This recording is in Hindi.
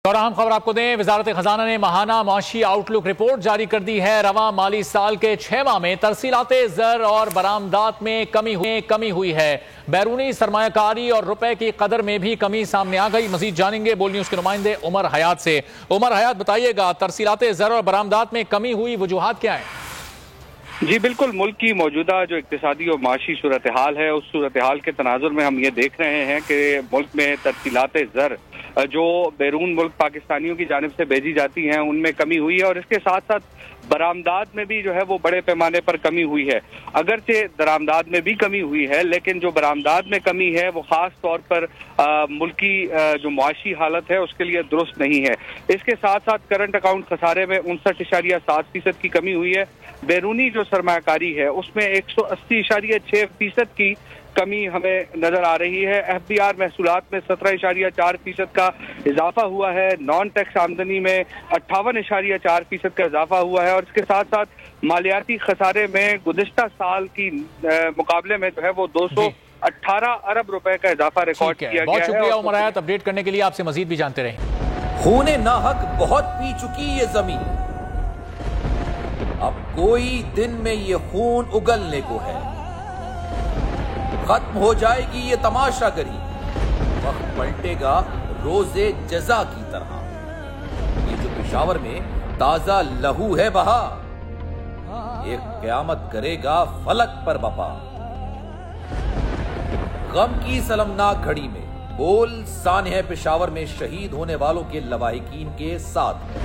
और अहम खबर आपको दें, वजारत खजाना ने माहाना माशी आउटलुक रिपोर्ट जारी कर दी है। रवा माली साल के 6 माह में तरसीलात ज़र और बरामदात में कमी हुई है। बैरूनी सरमायाकारी और रुपए की कदर में भी कमी सामने आ गई। मजीद जानेंगे बोल न्यूज के नुमाइंदे उमर हयात से। उमर हयात, बताइएगा, तरसीलात ज़र और बरामदात में कमी हुई, वजूहात क्या है? जी बिल्कुल, मुल्क की मौजूदा जो इक्तिसादी और माशी सूरत हाल है, उस सूरत हाल के तनाजुर में हम ये देख रहे हैं कि मुल्क में तरसीलात ज़र जो बैरून मुल्क पाकिस्तानियों की जानिब से भेजी जाती हैं उनमें कमी हुई है और इसके साथ साथ बरामदात में भी जो है वो बड़े पैमाने पर कमी हुई है। अगरचे दरामदात में भी कमी हुई है, लेकिन जो बरामदात में कमी है वो खास तौर पर मुल्की जो मुआशी हालत है उसके लिए दुरुस्त नहीं है। इसके साथ साथ करंट अकाउंट खसारे में 59.7% की कमी हुई है। बैरूनी जो सरमायाकारी है उसमें 180.6% की कमी हमें नजर आ रही है। FBR महसूलात में 17.4% का इजाफा हुआ है। नॉन टैक्स आमदनी में 58.4% का इजाफा हुआ है और इसके साथ साथ मालियाती खसारे में गुज़िश्ता साल की मुकाबले में जो है वो 218 अरब रुपए का इजाफा रिकॉर्ड किया गया है। बहुत शुक्रिया उमर हयात, अपडेट करने के लिए। आपसे मजीद भी जानते रहे। खूने नाहक बहुत पी चुकी ये जमीन, अब कोई दिन में ये खून उगलने को है। खत्म हो जाएगी ये तमाशागरी, वक्त पलटेगा रोजे जजा की तरह। ये जो पेशावर में ताजा लहू है बहा, एक क़यामत करेगा फलक पर बपा। गम की सलमनाक घड़ी में बोल सानह पेशावर में शहीद होने वालों के लवाहिकीन के साथ है।